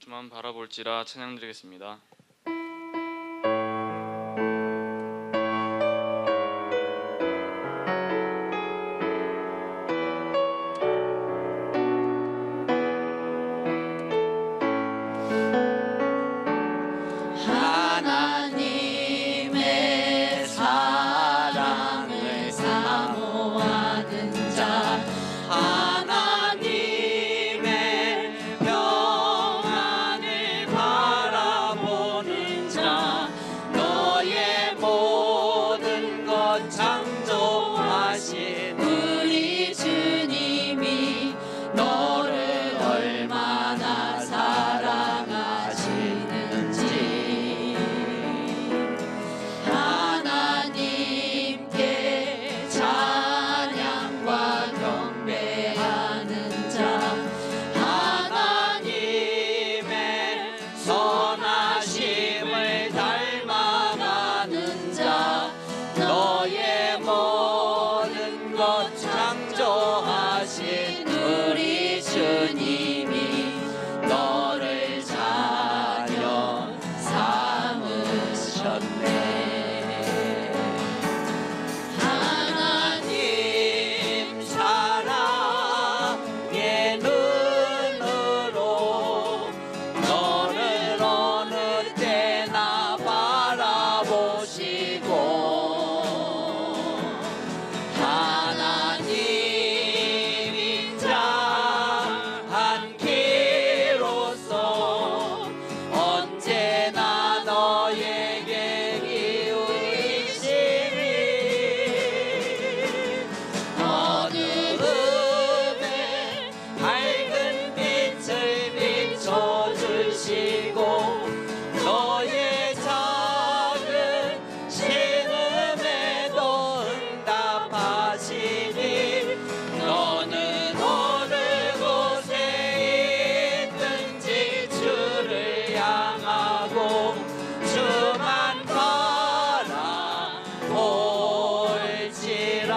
주만 바라볼지라 찬양드리겠습니다. 하나님의 사랑을 사모하는 자, 하나님의 평안을 바라보는 자, 너의 모든 것 창조하신 우리 주님이 너를 얼마나 사랑하시는지 하나님께 찬양과 경배하는 자, 하나님의 선하심을 닮아가는 자, 너의 모든 것 창조하신 우리 주님이 너를 자녀 삼으셨네. 하나님 사랑의 눈으로 너를 어느 때나 바라보시고 하나님인 자 한 키로서 언제나 너에게 기울이시니 어두움에 밝은 빛을 비춰주시고 너의 작은 신음에도 응답하시니 너는 어느 곳에 있든지 주를 향하고 주만 바라볼지라.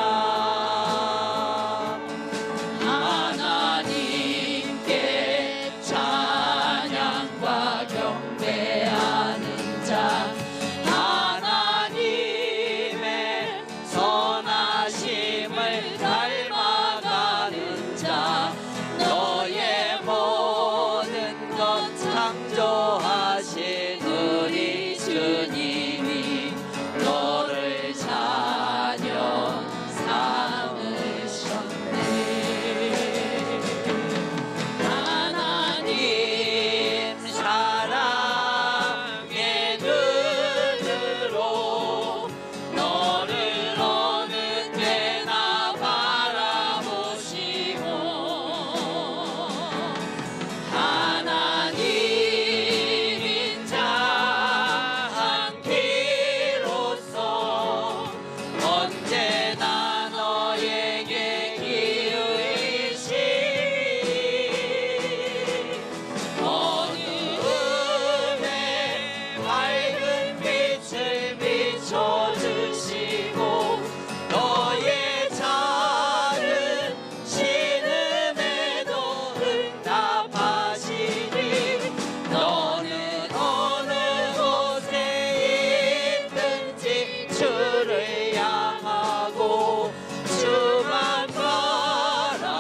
하나님께 찬양과 경배하는 자, 하나님의 선하심을 닮아가는 자, 너의 모든 것 창조하신 우리 주님이 너를 자녀 삼으셨네. 하나님 사랑의 눈으로 너를 어느 때나 바라보시고 하나님인 자 한 키로서 언제나 너에게 기울이시니 어두움에 밝은 빛을 비춰주시고 너의 작은 신음에도 응답하시니 너는 어느 곳에 있든지 주를 향하고 주만 바라볼지라.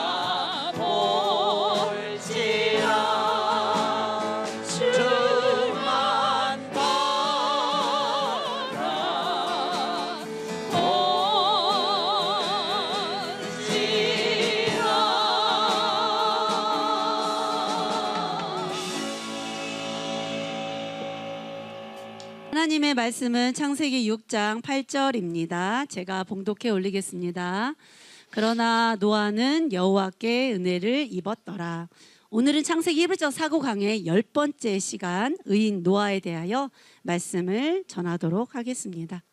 주만 바라볼지라. 하나님의 말씀은 창세기 6장 8절입니다. 제가 봉독해 올리겠습니다. 그러나 노아는 여호와께 은혜를 입었더라. 오늘은 창세기 1장 사고 강의 10번째 시간 의인 노아에 대하여 말씀을 전하도록 하겠습니다.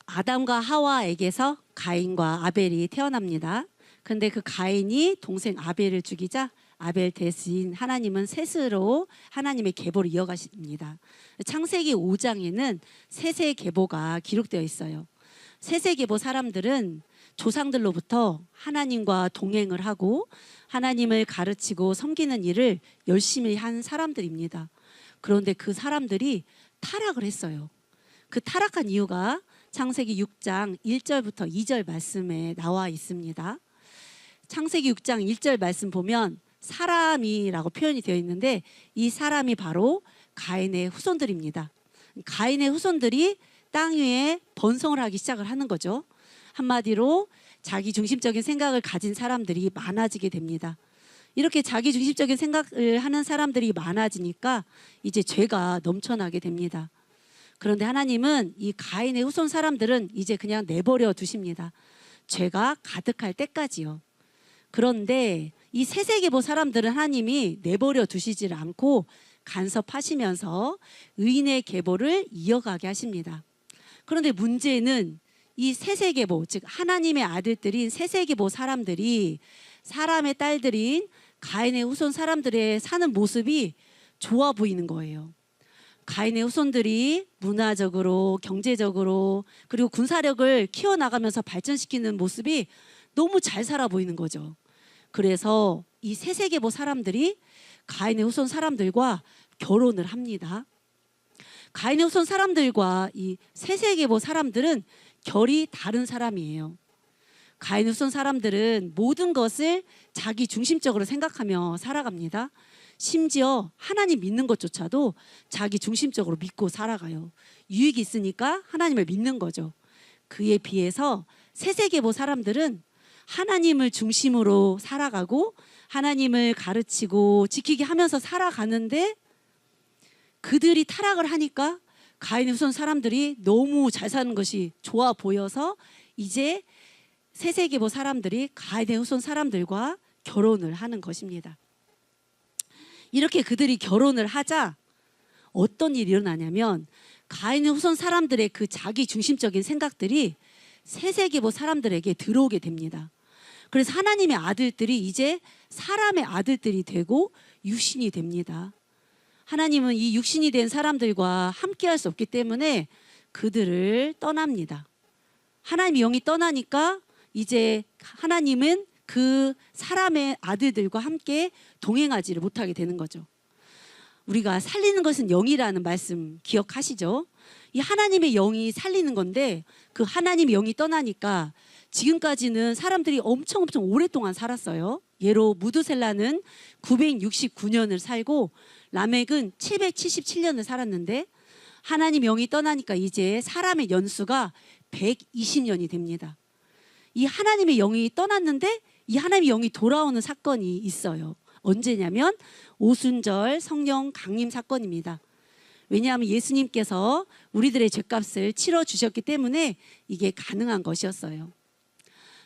아담과 하와에게서 가인과 아벨이 태어납니다. 근데 그 가인이 동생 아벨을 죽이자 아벨 대신 하나님은 셋으로 하나님의 계보를 이어가십니다. 창세기 5장에는 셋의 계보가 기록되어 있어요. 셋의 계보 사람들은 조상들로부터 하나님과 동행을 하고 하나님을 가르치고 섬기는 일을 열심히 한 사람들입니다. 그런데 그 사람들이 타락을 했어요. 그 타락한 이유가 창세기 6장 1절부터 2절 말씀에 나와 있습니다. 창세기 6장 1절 말씀 보면 사람이라고 표현이 되어 있는데 이 사람이 바로 가인의 후손들입니다. 가인의 후손들이 땅 위에 번성을 하기 시작을 하는 거죠. 한마디로 자기 중심적인 생각을 가진 사람들이 많아지게 됩니다. 이렇게 자기 중심적인 생각을 하는 사람들이 많아지니까 이제 죄가 넘쳐나게 됩니다. 그런데 하나님은 이 가인의 후손 사람들은 이제 그냥 내버려 두십니다. 죄가 가득할 때까지요. 그런데 이 세세계보 사람들은 하나님이 내버려 두시질 않고 간섭하시면서 의인의 계보를 이어가게 하십니다. 그런데 문제는 이 세세계보, 즉 하나님의 아들들인 세세계보 사람들이 사람의 딸들인 가인의 후손 사람들의 사는 모습이 좋아 보이는 거예요. 가인의 후손들이 문화적으로, 경제적으로, 그리고 군사력을 키워나가면서 발전시키는 모습이 너무 잘 살아 보이는 거죠. 그래서 이 세세계보 사람들이 가인의 후손 사람들과 결혼을 합니다. 가인의 후손 사람들과 이 세세계보 사람들은 결이 다른 사람이에요. 가인의 후손 사람들은 모든 것을 자기 중심적으로 생각하며 살아갑니다. 심지어 하나님 믿는 것조차도 자기 중심적으로 믿고 살아가요. 유익이 있으니까 하나님을 믿는 거죠. 그에 비해서 세세계보 사람들은 하나님을 중심으로 살아가고 하나님을 가르치고 지키게 하면서 살아가는데 그들이 타락을 하니까 가인의 후손 사람들이 너무 잘 사는 것이 좋아 보여서 이제 세세계보 사람들이 가인의 후손 사람들과 결혼을 하는 것입니다. 이렇게 그들이 결혼을 하자 어떤 일이 일어나냐면 가인의 후손 사람들의 그 자기 중심적인 생각들이 세세계보 사람들에게 들어오게 됩니다. 그래서 하나님의 아들들이 이제 사람의 아들들이 되고 육신이 됩니다. 하나님은 이 육신이 된 사람들과 함께할 수 없기 때문에 그들을 떠납니다. 하나님의 영이 떠나니까 이제 하나님은 그 사람의 아들들과 함께 동행하지를 못하게 되는 거죠. 우리가 살리는 것은 영이라는 말씀 기억하시죠? 이 하나님의 영이 살리는 건데 그 하나님의 영이 떠나니까 지금까지는 사람들이 엄청 오랫동안 살았어요. 예로 무드셀라는 969년을 살고 라멕은 777년을 살았는데 하나님 영이 떠나니까 이제 사람의 연수가 120년이 됩니다. 이 하나님의 영이 떠났는데 이 하나님의 영이 돌아오는 사건이 있어요. 언제냐면 오순절 성령 강림 사건입니다. 왜냐하면 예수님께서 우리들의 죄값을 치러주셨기 때문에 이게 가능한 것이었어요.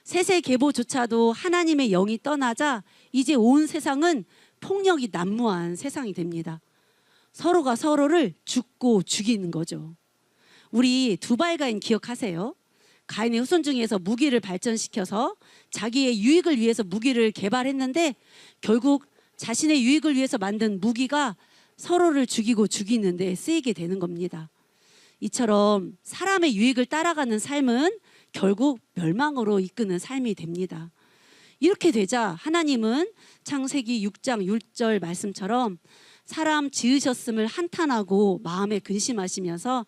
세세계보조차도 하나님의 영이 떠나자 이제 온 세상은 폭력이 난무한 세상이 됩니다. 서로가 서로를 죽고 죽이는 거죠. 우리 두발 가인 기억하세요? 가인의 후손 중에서 무기를 발전시켜서 자기의 유익을 위해서 무기를 개발했는데 결국 자신의 유익을 위해서 만든 무기가 서로를 죽이고 죽이는 데 쓰이게 되는 겁니다. 이처럼 사람의 유익을 따라가는 삶은 결국 멸망으로 이끄는 삶이 됩니다. 이렇게 되자 하나님은 창세기 6장 6절 말씀처럼 사람 지으셨음을 한탄하고 마음에 근심하시면서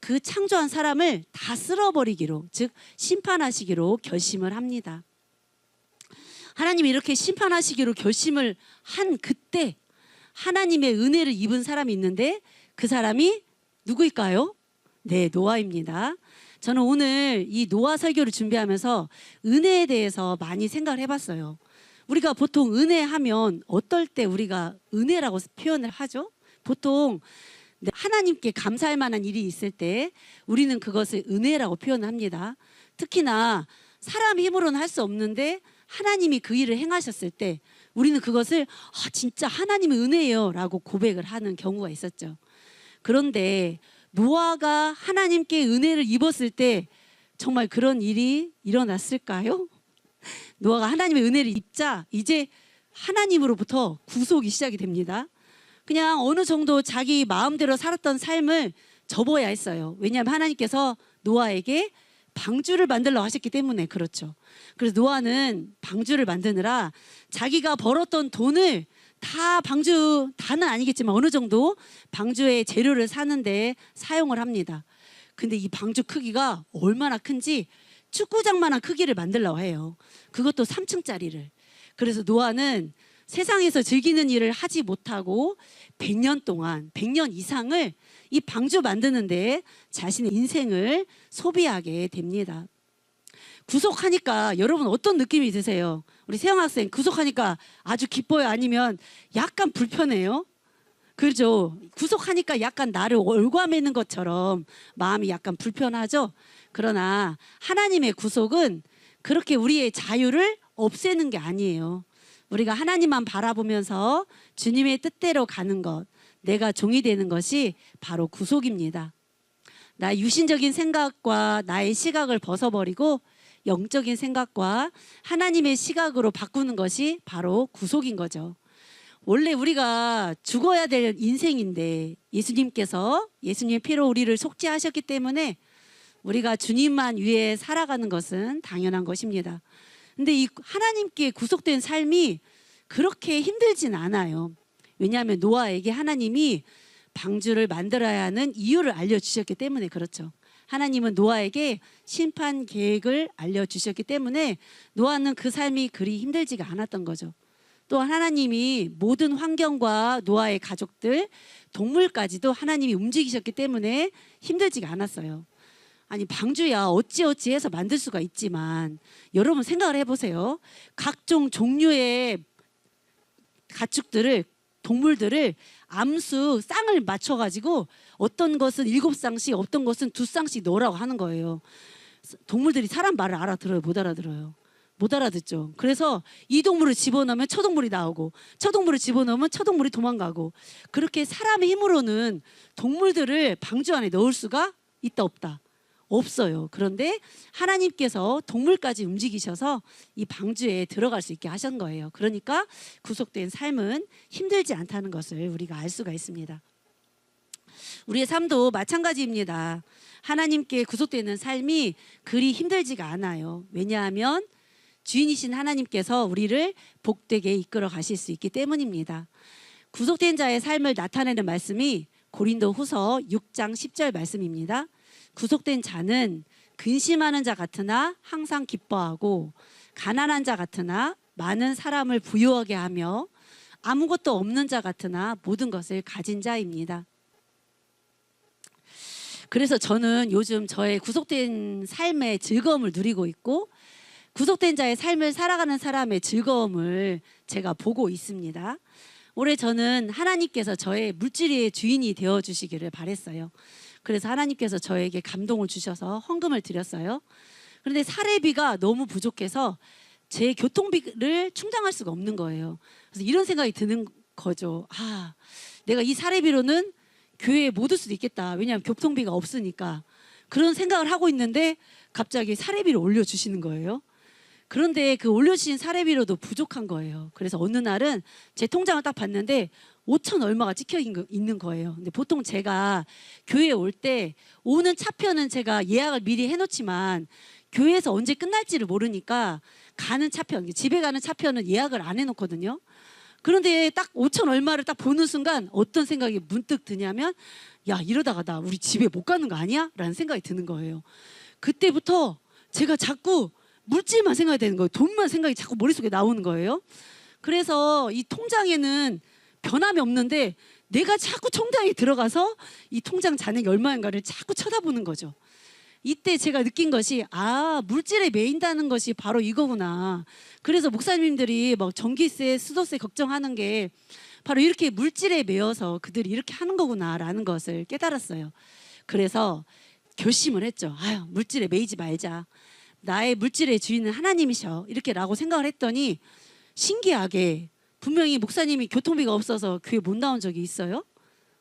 그 창조한 사람을 다 쓸어버리기로, 즉 심판하시기로 결심을 합니다. 하나님이 이렇게 심판하시기로 결심을 한 그때 하나님의 은혜를 입은 사람이 있는데 그 사람이 누구일까요? 네, 노아입니다. 저는 오늘 이 노아 설교를 준비하면서 은혜에 대해서 많이 생각을 해봤어요. 우리가 보통 은혜하면 어떨 때 우리가 은혜라고 표현을 하죠? 보통 하나님께 감사할 만한 일이 있을 때 우리는 그것을 은혜라고 표현합니다. 특히나 사람 힘으로는 할 수 없는데 하나님이 그 일을 행하셨을 때 우리는 그것을 진짜 하나님의 은혜예요 라고 고백을 하는 경우가 있었죠. 그런데 노아가 하나님께 은혜를 입었을 때 정말 그런 일이 일어났을까요? 노아가 하나님의 은혜를 입자 이제 하나님으로부터 구속이 시작이 됩니다. 그냥 어느 정도 자기 마음대로 살았던 삶을 접어야 했어요. 왜냐하면 하나님께서 노아에게 방주를 만들러 하셨기 때문에 그렇죠. 그래서 노아는 방주를 만드느라 자기가 벌었던 돈을 다 방주 다는 아니겠지만 어느 정도 방주의 재료를 사는데 사용을 합니다. 근데 이 방주 크기가 얼마나 큰지 축구장만한 크기를 만들려고 해요. 그것도 3층짜리를. 그래서 노아는 세상에서 즐기는 일을 하지 못하고 100년 동안 100년 이상을 이 방주 만드는데 자신의 인생을 소비하게 됩니다. 구속하니까 여러분 어떤 느낌이 드세요? 우리 세영 학생 구속하니까 아주 기뻐요? 아니면 약간 불편해요? 그렇죠. 구속하니까 약간 나를 올가매는 것처럼 마음이 약간 불편하죠. 그러나 하나님의 구속은 그렇게 우리의 자유를 없애는 게 아니에요. 우리가 하나님만 바라보면서 주님의 뜻대로 가는 것, 내가 종이 되는 것이 바로 구속입니다. 나 유신적인 생각과 나의 시각을 벗어버리고 영적인 생각과 하나님의 시각으로 바꾸는 것이 바로 구속인 거죠. 원래 우리가 죽어야 될 인생인데 예수님께서 예수님의 피로 우리를 속죄하셨기 때문에 우리가 주님만 위해 살아가는 것은 당연한 것입니다. 근데 이 하나님께 구속된 삶이 그렇게 힘들진 않아요. 왜냐하면 노아에게 하나님이 방주를 만들어야 하는 이유를 알려주셨기 때문에 그렇죠. 하나님은 노아에게 심판 계획을 알려주셨기 때문에 노아는 그 삶이 그리 힘들지가 않았던 거죠. 또 하나님이 모든 환경과 노아의 가족들, 동물까지도 하나님이 움직이셨기 때문에 힘들지가 않았어요. 아니 방주야 어찌어찌 해서 만들 수가 있지만 여러분 생각을 해보세요. 각종 종류의 가축들을 동물들을 암수 쌍을 맞춰가지고 어떤 것은 7쌍씩 어떤 것은 2쌍씩 넣으라고 하는 거예요. 동물들이 사람 말을 알아들어요? 못 알아들어요? 못 알아듣죠. 그래서 이 동물을 집어넣으면 저 동물이 나오고 저 동물을 집어넣으면 저 동물이 도망가고 그렇게 사람의 힘으로는 동물들을 방주 안에 넣을 수가 있다 없다? 없어요. 그런데 하나님께서 동물까지 움직이셔서 이 방주에 들어갈 수 있게 하신 거예요. 그러니까 구속된 삶은 힘들지 않다는 것을 우리가 알 수가 있습니다. 우리의 삶도 마찬가지입니다. 하나님께 구속되는 삶이 그리 힘들지가 않아요. 왜냐하면 주인이신 하나님께서 우리를 복되게 이끌어 가실 수 있기 때문입니다. 구속된 자의 삶을 나타내는 말씀이 고린도후서 6장 10절 말씀입니다. 구속된 자는 근심하는 자 같으나 항상 기뻐하고 가난한 자 같으나 많은 사람을 부유하게 하며 아무것도 없는 자 같으나 모든 것을 가진 자입니다. 그래서 저는 요즘 저의 구속된 삶의 즐거움을 누리고 있고 구속된 자의 삶을 살아가는 사람의 즐거움을 제가 보고 있습니다. 올해 저는 하나님께서 저의 물질의 주인이 되어주시기를 바랬어요. 그래서 하나님께서 저에게 감동을 주셔서 헌금을 드렸어요. 그런데 사례비가 너무 부족해서 제 교통비를 충당할 수가 없는 거예요. 그래서 이런 생각이 드는 거죠. 아, 내가 이 사례비로는 교회에 못 올 수도 있겠다. 왜냐하면 교통비가 없으니까. 그런 생각을 하고 있는데 갑자기 사례비를 올려주시는 거예요. 그런데 그 올려주신 사례비로도 부족한 거예요. 그래서 어느 날은 제 통장을 딱 봤는데 5천 얼마가 찍혀 있는 거예요. 근데 보통 제가 교회에 올 때 오는 차편은 제가 예약을 미리 해놓지만 교회에서 언제 끝날지를 모르니까 가는 차편, 집에 가는 차편은 예약을 안 해놓거든요. 그런데 딱 5천 얼마를 딱 보는 순간 어떤 생각이 문득 드냐면 야 이러다가 나 우리 집에 못 가는 거 아니야? 라는 생각이 드는 거예요. 그때부터 제가 자꾸 물질만 생각이 되는 거예요. 돈만 생각이 자꾸 머릿속에 나오는 거예요. 그래서 이 통장에는 변함이 없는데 내가 자꾸 통장에 들어가서 이 통장 잔액이 얼마인가를 자꾸 쳐다보는 거죠. 이때 제가 느낀 것이 아 물질에 매인다는 것이 바로 이거구나. 그래서 목사님들이 막 전기세, 수도세 걱정하는 게 바로 이렇게 물질에 매여서 그들이 이렇게 하는 거구나라는 것을 깨달았어요. 그래서 결심을 했죠. 아유 물질에 매이지 말자. 나의 물질의 주인은 하나님이셔. 이렇게라고 생각을 했더니 신기하게 분명히 목사님이 교통비가 없어서 교회 못 나온 적이 있어요?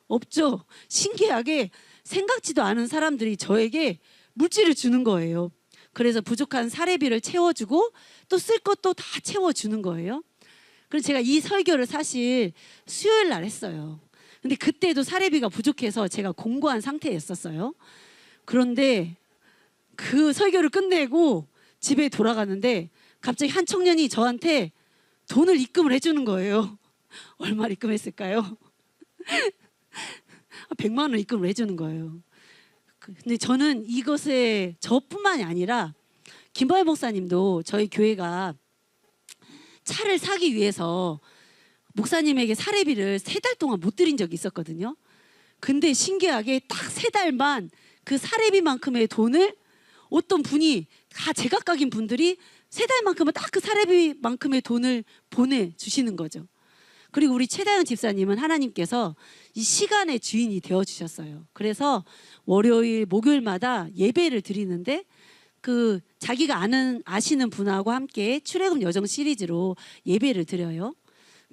없죠. 신기하게 생각지도 않은 사람들이 저에게 물질을 주는 거예요. 그래서 부족한 사례비를 채워주고 또 쓸 것도 다 채워주는 거예요. 그래서 제가 이 설교를 사실 수요일 날 했어요. 근데 그때도 사례비가 부족해서 제가 공고한 상태였었어요. 그런데 그 설교를 끝내고 집에 돌아가는데 갑자기 한 청년이 저한테 돈을 입금을 해주는 거예요. 얼마를 입금했을까요? 100만 원 입금을 해주는 거예요. 근데 저는 이것에 저뿐만이 아니라 김바회 목사님도 저희 교회가 차를 사기 위해서 목사님에게 사례비를 3달 동안 못 드린 적이 있었거든요. 근데 신기하게 딱 3달만 그 사례비만큼의 돈을 어떤 분이 다 제각각인 분들이 3달만큼은 딱 그 사례비만큼의 돈을 보내주시는 거죠. 그리고 우리 최다영 집사님은 하나님께서 이 시간의 주인이 되어주셨어요. 그래서 월요일, 목요일마다 예배를 드리는데 그 자기가 아시는 분하고 함께 출애굽 여정 시리즈로 예배를 드려요.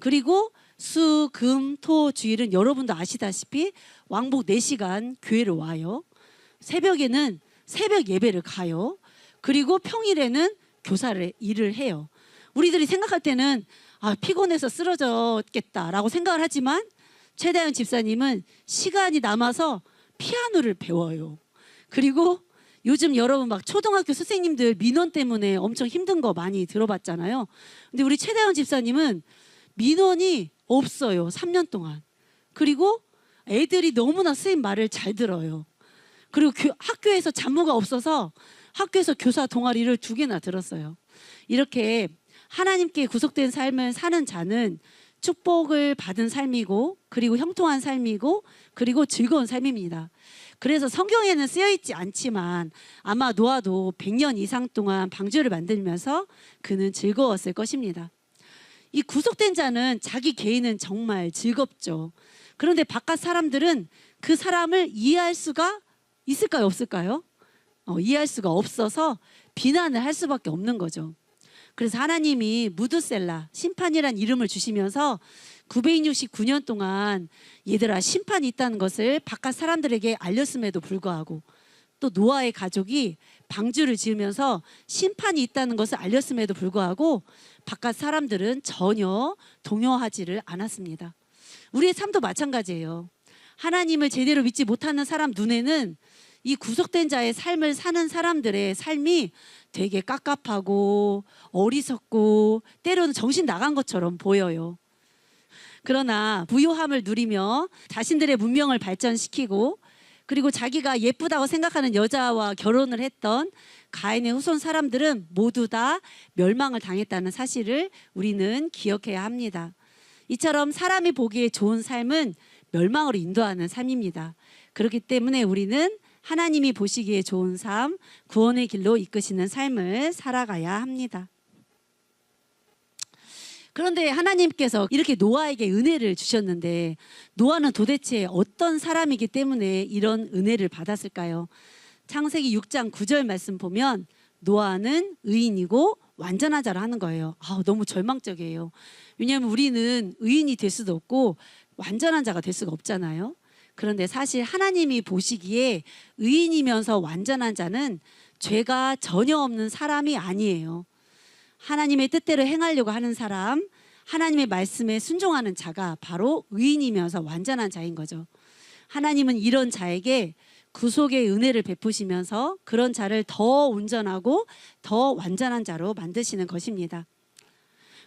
그리고 수, 금, 토, 주일은 여러분도 아시다시피 왕복 4시간 교회를 와요. 새벽에는 새벽 예배를 가요. 그리고 평일에는 교사를 일을 해요. 우리들이 생각할 때는 피곤해서 쓰러졌겠다라고 생각을 하지만 최다영 집사님은 시간이 남아서 피아노를 배워요. 그리고 요즘 여러분 막 초등학교 선생님들 민원 때문에 엄청 힘든 거 많이 들어봤잖아요. 근데 우리 최다영 집사님은 민원이 없어요. 3년 동안. 그리고 애들이 너무나 선생님 말을 잘 들어요. 그리고 학교에서 잡무가 없어서 학교에서 교사 동아리를 2개나 들었어요. 이렇게 하나님께 구속된 삶을 사는 자는 축복을 받은 삶이고 그리고 형통한 삶이고 그리고 즐거운 삶입니다. 그래서 성경에는 쓰여있지 않지만 아마 노아도 100년 이상 동안 방주를 만들면서 그는 즐거웠을 것입니다. 이 구속된 자는 자기 개인은 정말 즐겁죠. 그런데 바깥 사람들은 그 사람을 이해할 수가 있을까요? 없을까요? 이해할 수가 없어서 비난을 할 수밖에 없는 거죠. 그래서 하나님이 무드셀라, 심판이란 이름을 주시면서 969년 동안 얘들아 심판이 있다는 것을 바깥 사람들에게 알렸음에도 불구하고 또 노아의 가족이 방주를 지으면서 심판이 있다는 것을 알렸음에도 불구하고 바깥 사람들은 전혀 동요하지를 않았습니다. 우리의 삶도 마찬가지예요. 하나님을 제대로 믿지 못하는 사람 눈에는 이 구속된 자의 삶을 사는 사람들의 삶이 되게 깝깝하고 어리석고 때로는 정신 나간 것처럼 보여요. 그러나 부요함을 누리며 자신들의 문명을 발전시키고 그리고 자기가 예쁘다고 생각하는 여자와 결혼을 했던 가인의 후손 사람들은 모두 다 멸망을 당했다는 사실을 우리는 기억해야 합니다. 이처럼 사람이 보기에 좋은 삶은 멸망으로 인도하는 삶입니다. 그렇기 때문에 우리는 하나님이 보시기에 좋은 삶, 구원의 길로 이끄시는 삶을 살아가야 합니다. 그런데 하나님께서 이렇게 노아에게 은혜를 주셨는데 노아는 도대체 어떤 사람이기 때문에 이런 은혜를 받았을까요? 창세기 6장 9절 말씀 보면 노아는 의인이고 완전한 자라 하는 거예요. 너무 절망적이에요. 왜냐하면 우리는 의인이 될 수도 없고 완전한 자가 될 수가 없잖아요. 그런데 사실 하나님이 보시기에 의인이면서 완전한 자는 죄가 전혀 없는 사람이 아니에요. 하나님의 뜻대로 행하려고 하는 사람, 하나님의 말씀에 순종하는 자가 바로 의인이면서 완전한 자인 거죠. 하나님은 이런 자에게 구속의 은혜를 베푸시면서 그런 자를 더 온전하고 더 완전한 자로 만드시는 것입니다.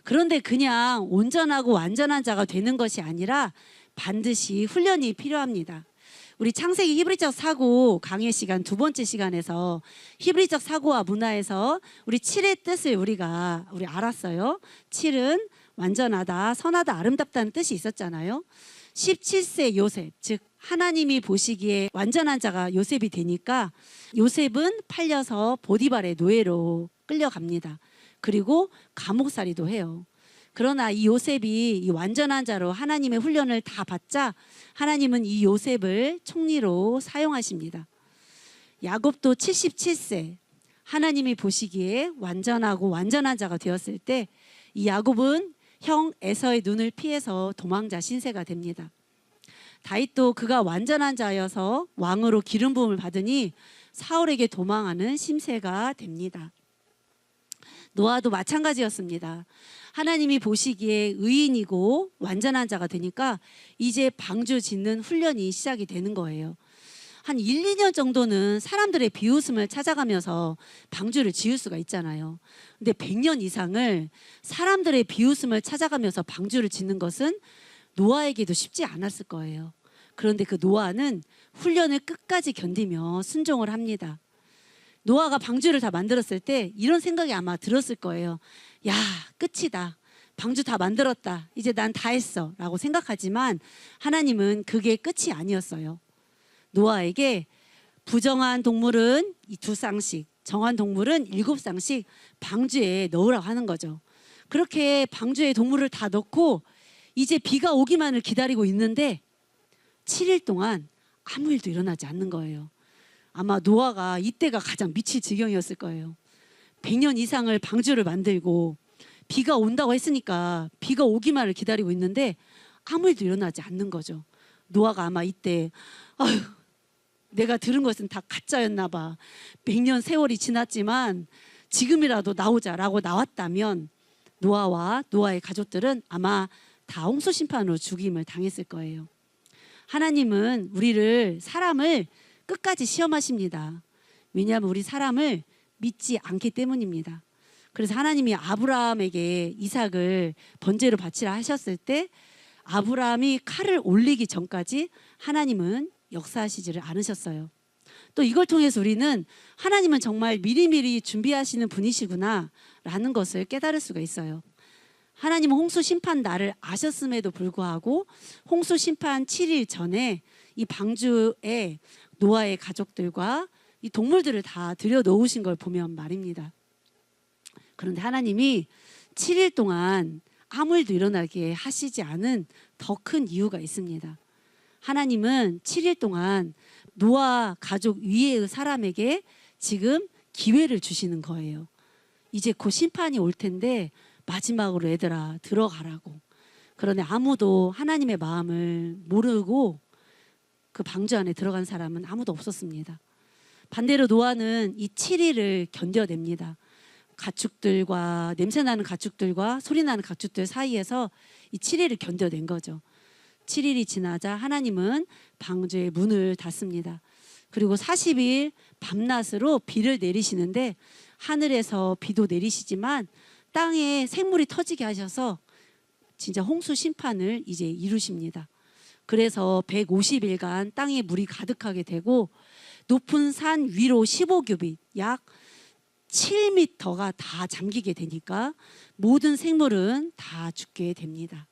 그런데 그냥 온전하고 완전한 자가 되는 것이 아니라 반드시 훈련이 필요합니다. 우리 창세기 히브리적 사고 강의 시간 2번째 시간에서 히브리적 사고와 문화에서 우리 7의 뜻을 우리 알았어요. 7은 완전하다, 선하다, 아름답다는 뜻이 있었잖아요. 17세 요셉, 즉 하나님이 보시기에 완전한 자가 요셉이 되니까 요셉은 팔려서 보디발의 노예로 끌려갑니다. 그리고 감옥살이도 해요. 그러나 이 요셉이 이 완전한 자로 하나님의 훈련을 다 받자 하나님은 이 요셉을 총리로 사용하십니다. 야곱도 77세 하나님이 보시기에 완전하고 완전한 자가 되었을 때 이 야곱은 형 에서의 눈을 피해서 도망자 신세가 됩니다. 다윗도 그가 완전한 자여서 왕으로 기름 부음을 받으니 사울에게 도망하는 심세가 됩니다. 노아도 마찬가지였습니다. 하나님이 보시기에 의인이고 완전한 자가 되니까 이제 방주 짓는 훈련이 시작이 되는 거예요. 한 1, 2년 정도는 사람들의 비웃음을 찾아가면서 방주를 지을 수가 있잖아요. 근데 100년 이상을 사람들의 비웃음을 찾아가면서 방주를 짓는 것은 노아에게도 쉽지 않았을 거예요. 그런데 그 노아는 훈련을 끝까지 견디며 순종을 합니다. 노아가 방주를 다 만들었을 때 이런 생각이 아마 들었을 거예요. 야, 끝이다. 방주 다 만들었다. 이제 난 다 했어. 라고 생각하지만 하나님은 그게 끝이 아니었어요. 노아에게 부정한 동물은 2쌍씩, 정한 동물은 7쌍씩 방주에 넣으라고 하는 거죠. 그렇게 방주에 동물을 다 넣고 이제 비가 오기만을 기다리고 있는데 7일 동안 아무 일도 일어나지 않는 거예요. 아마 노아가 이때가 가장 미칠 지경이었을 거예요. 100년 이상을 방주를 만들고 비가 온다고 했으니까 비가 오기만을 기다리고 있는데 아무 일도 일어나지 않는 거죠. 노아가 아마 이때 아휴, 내가 들은 것은 다 가짜였나 봐. 100년 세월이 지났지만 지금이라도 나오자라고 나왔다면 노아와 노아의 가족들은 아마 다 홍수 심판으로 죽임을 당했을 거예요. 하나님은 사람을 끝까지 시험하십니다. 왜냐하면 우리 사람을 믿지 않기 때문입니다. 그래서 하나님이 아브라함에게 이삭을 번제로 바치라 하셨을 때 아브라함이 칼을 올리기 전까지 하나님은 역사하시지를 않으셨어요. 또 이걸 통해서 우리는 하나님은 정말 미리미리 준비하시는 분이시구나 라는 것을 깨달을 수가 있어요. 하나님은 홍수 심판 날을 아셨음에도 불구하고 홍수 심판 7일 전에 이 방주에 노아의 가족들과 이 동물들을 다 들여놓으신 걸 보면 말입니다. 그런데 하나님이 7일 동안 아무 일도 일어나게 하시지 않은 더 큰 이유가 있습니다. 하나님은 7일 동안 노아 가족 위의 사람에게 지금 기회를 주시는 거예요. 이제 곧 심판이 올 텐데 마지막으로 얘들아 들어가라고. 그런데 아무도 하나님의 마음을 모르고 그 방주 안에 들어간 사람은 아무도 없었습니다. 반대로 노아는 이 7일을 견뎌냅니다. 가축들과 냄새나는 가축들과 소리나는 가축들 사이에서 이 7일을 견뎌낸 거죠. 7일이 지나자 하나님은 방주의 문을 닫습니다. 그리고 40일 밤낮으로 비를 내리시는데 하늘에서 비도 내리시지만 땅에 생물이 터지게 하셔서 진짜 홍수 심판을 이제 이루십니다. 그래서 150일간 땅에 물이 가득하게 되고 높은 산 위로 15규빗 약 7m가 다 잠기게 되니까 모든 생물은 다 죽게 됩니다.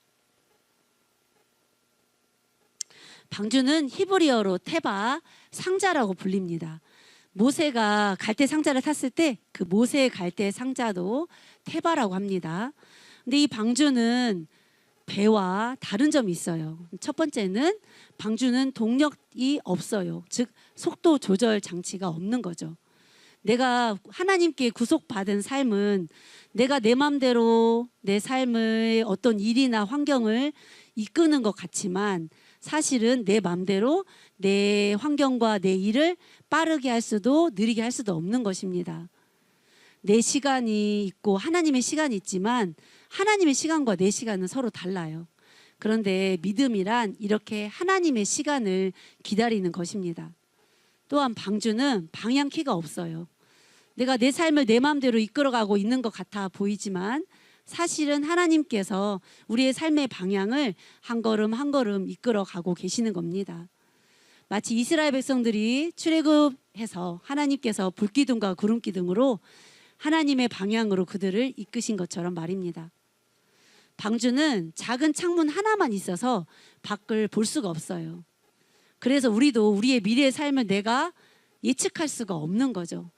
방주는 히브리어로 테바, 상자라고 불립니다. 모세가 갈대 상자를 탔을 때 그 모세의 갈대 상자도 테바라고 합니다. 근데 이 방주는 배와 다른 점이 있어요. 첫 번째는 방주는 동력이 없어요. 즉 속도 조절 장치가 없는 거죠. 내가 하나님께 구속받은 삶은 내가 내 마음대로 내 삶의 어떤 일이나 환경을 이끄는 것 같지만 사실은 내 마음대로 내 환경과 내 일을 빠르게 할 수도 느리게 할 수도 없는 것입니다. 내 시간이 있고 하나님의 시간이 있지만 하나님의 시간과 내 시간은 서로 달라요. 그런데 믿음이란 이렇게 하나님의 시간을 기다리는 것입니다. 또한 방주는 방향키가 없어요. 내가 내 삶을 내 마음대로 이끌어가고 있는 것 같아 보이지만 사실은 하나님께서 우리의 삶의 방향을 한 걸음 한 걸음 이끌어가고 계시는 겁니다. 마치 이스라엘 백성들이 출애굽해서 하나님께서 불기둥과 구름기둥으로 하나님의 방향으로 그들을 이끄신 것처럼 말입니다. 방주는 작은 창문 하나만 있어서 밖을 볼 수가 없어요. 그래서 우리도 우리의 미래의 삶을 내가 예측할 수가 없는 거죠.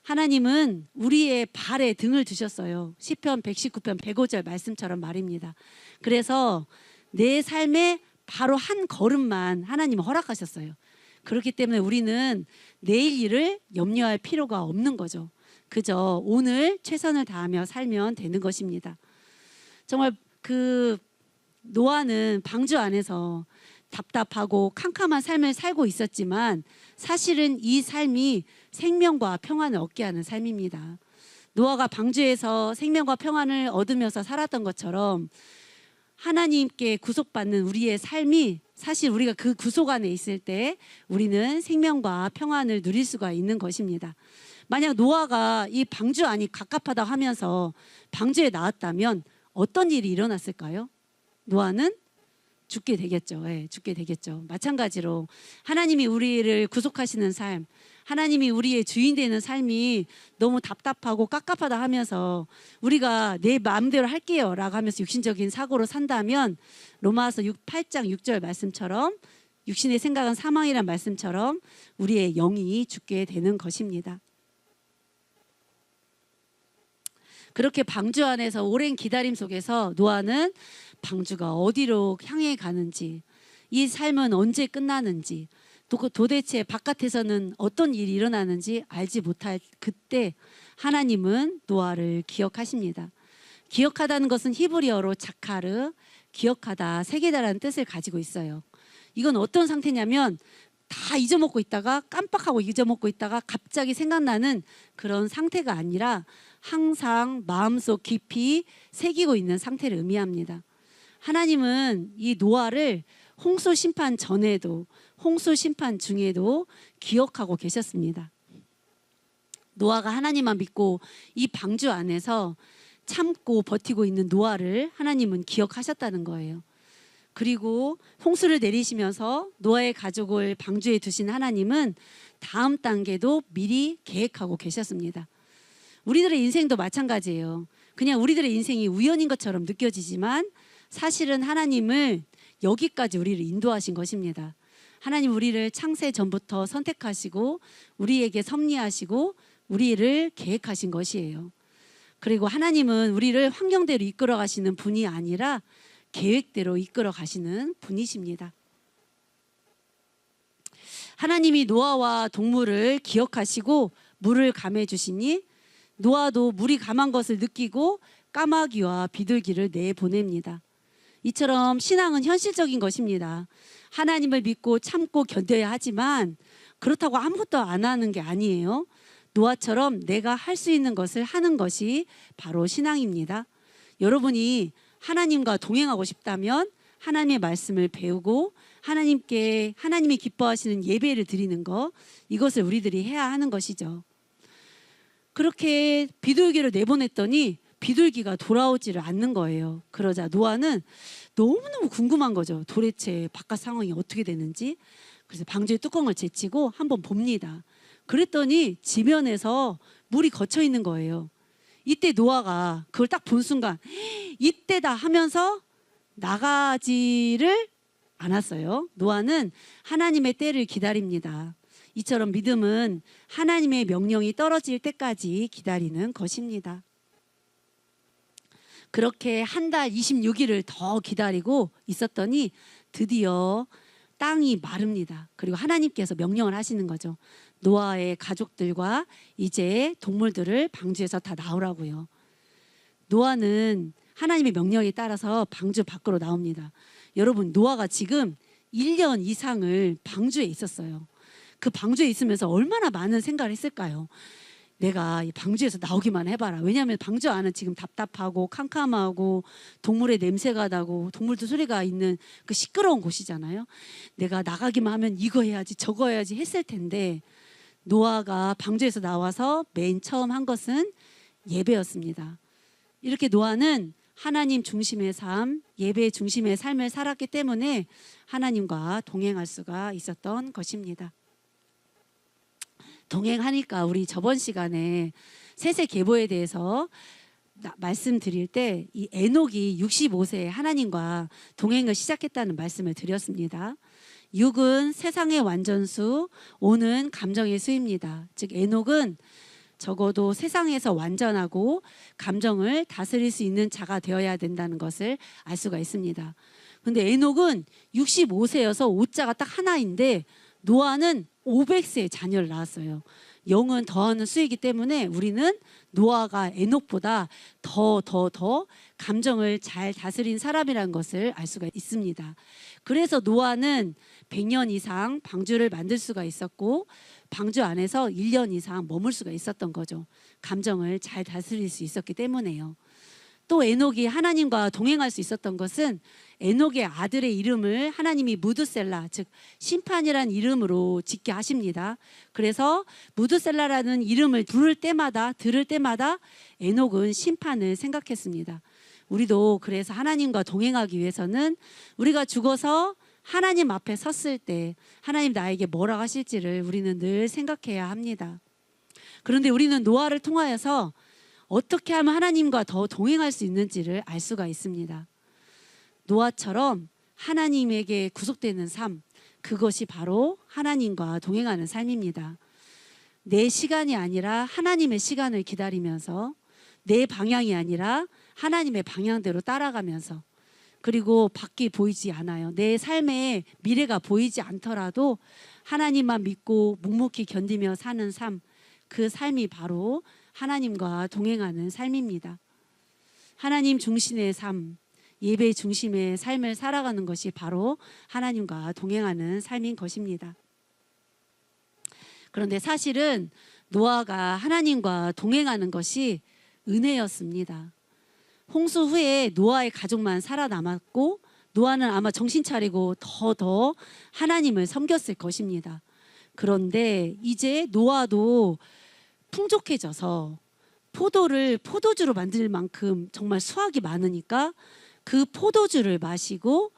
하나님은 우리의 발에 등을 두셨어요. 시편 119편 105절 말씀처럼 말입니다. 그래서 내 삶에 바로 한 걸음만 하나님은 허락하셨어요. 그렇기 때문에 우리는 내일 일을 염려할 필요가 없는 거죠. 그저 오늘 최선을 다하며 살면 되는 것입니다. 정말 그 노아는 방주 안에서 답답하고 캄캄한 삶을 살고 있었지만 사실은 이 삶이 생명과 평안을 얻게 하는 삶입니다. 노아가 방주에서 생명과 평안을 얻으면서 살았던 것처럼 하나님께 구속받는 우리의 삶이 사실 우리가 그 구속 안에 있을 때 우리는 생명과 평안을 누릴 수가 있는 것입니다. 만약 노아가 이 방주 안이 갑갑하다 하면서 방주에 나왔다면 어떤 일이 일어났을까요? 노아는 죽게 되겠죠. 예, 죽게 되겠죠. 마찬가지로 하나님이 우리를 구속하시는 삶, 하나님이 우리의 주인 되는 삶이 너무 답답하고 깝깝하다 하면서 우리가 내 마음대로 할게요 라고 하면서 육신적인 사고로 산다면 로마서 8장 6절 말씀처럼 육신의 생각은 사망이란 말씀처럼 우리의 영이 죽게 되는 것입니다. 그렇게 방주 안에서 오랜 기다림 속에서 노아는 방주가 어디로 향해 가는지, 이 삶은 언제 끝나는지, 도대체 바깥에서는 어떤 일이 일어나는지 알지 못할 그때 하나님은 노아를 기억하십니다. 기억하다는 것은 히브리어로 자카르, 기억하다, 새기다라는 뜻을 가지고 있어요. 이건 어떤 상태냐면 다 잊어먹고 있다가 깜빡하고 잊어먹고 있다가 갑자기 생각나는 그런 상태가 아니라 항상 마음속 깊이 새기고 있는 상태를 의미합니다. 하나님은 이 노아를 홍수 심판 전에도 홍수 심판 중에도 기억하고 계셨습니다. 노아가 하나님만 믿고 이 방주 안에서 참고 버티고 있는 노아를 하나님은 기억하셨다는 거예요. 그리고 홍수를 내리시면서 노아의 가족을 방주에 두신 하나님은 다음 단계도 미리 계획하고 계셨습니다. 우리들의 인생도 마찬가지예요. 그냥 우리들의 인생이 우연인 것처럼 느껴지지만 사실은 하나님을 여기까지 우리를 인도하신 것입니다. 하나님 우리를 창세 전부터 선택하시고 우리에게 섭리하시고 우리를 계획하신 것이에요. 그리고 하나님은 우리를 환경대로 이끌어 가시는 분이 아니라 계획대로 이끌어 가시는 분이십니다. 하나님이 노아와 동물을 기억하시고 물을 감해 주시니 노아도 물이 감한 것을 느끼고 까마귀와 비둘기를 내보냅니다. 이처럼 신앙은 현실적인 것입니다. 하나님을 믿고 참고 견뎌야 하지만 그렇다고 아무것도 안 하는 게 아니에요. 노아처럼 내가 할 수 있는 것을 하는 것이 바로 신앙입니다. 여러분이 하나님과 동행하고 싶다면 하나님의 말씀을 배우고 하나님이 기뻐하시는 예배를 드리는 것, 이것을 우리들이 해야 하는 것이죠. 그렇게 비둘기를 내보냈더니 비둘기가 돌아오지를 않는 거예요. 그러자 노아는 너무너무 궁금한 거죠. 도대체 바깥 상황이 어떻게 되는지. 그래서 방주의 뚜껑을 제치고 한번 봅니다. 그랬더니 지면에서 물이 거쳐 있는 거예요. 이때 노아가 그걸 딱 본 순간 이때다 하면서 나가지를 않았어요. 노아는 하나님의 때를 기다립니다. 이처럼 믿음은 하나님의 명령이 떨어질 때까지 기다리는 것입니다. 그렇게 한 달 26일을 더 기다리고 있었더니 드디어 땅이 마릅니다. 그리고 하나님께서 명령을 하시는 거죠. 노아의 가족들과 이제 동물들을 방주에서 다 나오라고요. 노아는 하나님의 명령에 따라서 방주 밖으로 나옵니다. 여러분, 노아가 지금 1년 이상을 방주에 있었어요. 그 방주에 있으면서 얼마나 많은 생각을 했을까요? 내가 이 방주에서 나오기만 해봐라. 왜냐하면 방주 안은 지금 답답하고 캄캄하고 동물의 냄새가 나고 동물들 소리가 있는 그 시끄러운 곳이잖아요. 내가 나가기만 하면 이거 해야지 저거 해야지 했을 텐데 노아가 방주에서 나와서 맨 처음 한 것은 예배였습니다. 이렇게 노아는 하나님 중심의 삶, 예배 중심의 삶을 살았기 때문에 하나님과 동행할 수가 있었던 것입니다. 동행하니까 우리 저번 시간에 셋의 계보에 대해서 말씀드릴 때 이 에녹이 65세에 하나님과 동행을 시작했다는 말씀을 드렸습니다. 6은 세상의 완전수, 5는 감정의 수입니다. 즉 에녹은 적어도 세상에서 완전하고 감정을 다스릴 수 있는 자가 되어야 된다는 것을 알 수가 있습니다. 근데 에녹은 65세여서 5자가 딱 하나인데 노아는 500세의 자녀를 낳았어요. 영은 더하는 수이기 때문에 우리는 노아가 에녹보다 더 감정을 잘 다스린 사람이라는 것을 알 수가 있습니다. 그래서 노아는 100년 이상 방주를 만들 수가 있었고 방주 안에서 1년 이상 머물 수가 있었던 거죠. 감정을 잘 다스릴 수 있었기 때문에요. 또 에녹이 하나님과 동행할 수 있었던 것은 에녹의 아들의 이름을 하나님이 무드셀라, 즉 심판이란 이름으로 짓게 하십니다. 그래서 무드셀라라는 이름을 들을 때마다 에녹은 심판을 생각했습니다. 우리도 그래서 하나님과 동행하기 위해서는 우리가 죽어서 하나님 앞에 섰을 때 하나님 나에게 뭐라고 하실지를 우리는 늘 생각해야 합니다. 그런데 우리는 노아를 통하여서 어떻게 하면 하나님과 더 동행할 수 있는지를 알 수가 있습니다. 노아처럼 하나님에게 구속되는 삶, 그것이 바로 하나님과 동행하는 삶입니다. 내 시간이 아니라 하나님의 시간을 기다리면서, 내 방향이 아니라 하나님의 방향대로 따라가면서, 그리고 밖이 보이지 않아요. 내 삶의 미래가 보이지 않더라도 하나님만 믿고 묵묵히 견디며 사는 삶, 그 삶이 바로 하나님과 동행하는 삶입니다. 하나님 중심의 삶, 예배 중심의 삶을 살아가는 것이 바로 하나님과 동행하는 삶인 것입니다. 그런데 사실은 노아가 하나님과 동행하는 것이 은혜였습니다. 홍수 후에 노아의 가족만 살아남았고 노아는 아마 정신 차리고 더 하나님을 섬겼을 것입니다. 그런데 이제 노아도 풍족해져서 포도주로 만들 만큼 정말 수확이 많으니까 그 포도주를 마시고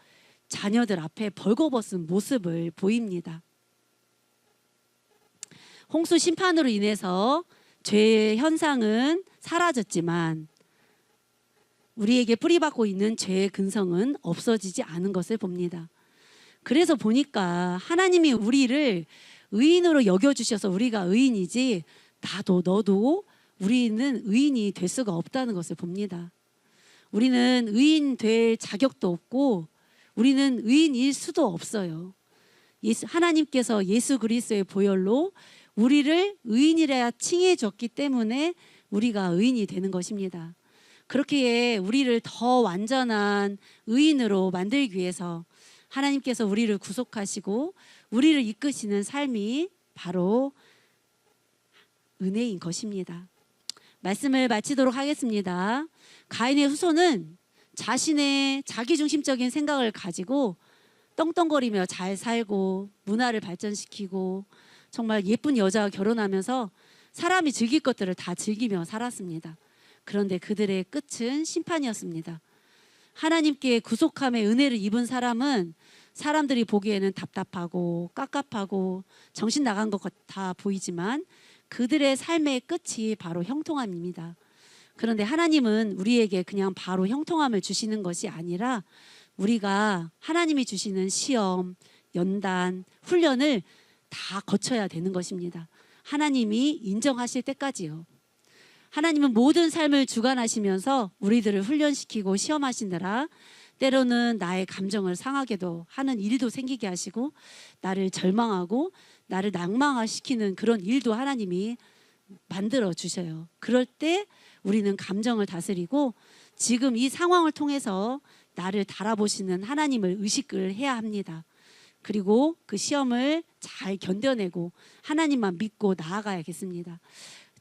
자녀들 앞에 벌거벗은 모습을 보입니다. 홍수 심판으로 인해서 죄의 현상은 사라졌지만 우리에게 뿌리박고 있는 죄의 근성은 없어지지 않은 것을 봅니다. 그래서 보니까 하나님이 우리를 의인으로 여겨주셔서 우리가 의인이지, 나도 너도 우리는 의인이 될 수가 없다는 것을 봅니다. 우리는 의인 될 자격도 없고 우리는 의인일 수도 없어요. 하나님께서 예수 그리스도의 보혈로 우리를 의인이라 칭해 줬기 때문에 우리가 의인이 되는 것입니다. 그렇기에 우리를 더 완전한 의인으로 만들기 위해서 하나님께서 우리를 구속하시고 우리를 이끄시는 삶이 바로 은혜인 것입니다. 말씀을 마치도록 하겠습니다. 가인의 후손은 자신의 자기중심적인 생각을 가지고 떵떵거리며 잘 살고 문화를 발전시키고 정말 예쁜 여자와 결혼하면서 사람이 즐길 것들을 다 즐기며 살았습니다. 그런데 그들의 끝은 심판이었습니다. 하나님께 구속함의 은혜를 입은 사람은 사람들이 보기에는 답답하고 깝깝하고 정신 나간 것 같아 보이지만 그들의 삶의 끝이 바로 형통함입니다. 그런데 하나님은 우리에게 그냥 바로 형통함을 주시는 것이 아니라 우리가 하나님이 주시는 시험, 연단, 훈련을 다 거쳐야 되는 것입니다. 하나님이 인정하실 때까지요. 하나님은 모든 삶을 주관하시면서 우리들을 훈련시키고 시험하시느라 때로는 나의 감정을 상하게도 하는 일도 생기게 하시고 나를 절망하고 나를 낭망시키는 그런 일도 하나님이 만들어 주셔요. 그럴 때 우리는 감정을 다스리고 지금 이 상황을 통해서 나를 달아보시는 하나님을 의식을 해야 합니다. 그리고 그 시험을 잘 견뎌내고 하나님만 믿고 나아가야겠습니다.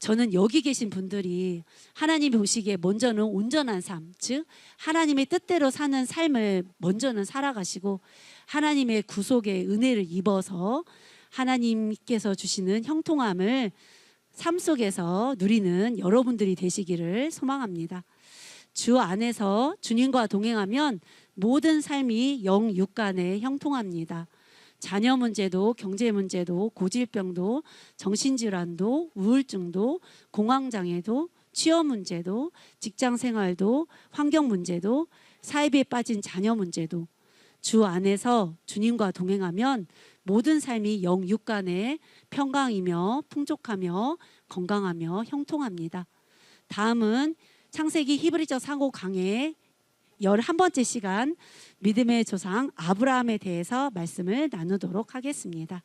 저는 여기 계신 분들이 하나님이 보시기에 먼저는 온전한 삶, 즉 하나님의 뜻대로 사는 삶을 먼저는 살아가시고 하나님의 구속의 은혜를 입어서 하나님께서 주시는 형통함을 삶 속에서 누리는 여러분들이 되시기를 소망합니다. 주 안에서 주님과 동행하면 모든 삶이 영육간에 형통합니다. 자녀 문제도 경제 문제도 고질병도 정신질환도 우울증도 공황장애도 취업 문제도 직장 생활도 환경 문제도 사이비에 빠진 자녀 문제도 주 안에서 주님과 동행하면 모든 삶이 영육간에 평강이며 풍족하며 건강하며 형통합니다. 다음은 창세기 히브리서 상고 강해 11번째 시간 믿음의 조상 아브라함에 대해서 말씀을 나누도록 하겠습니다.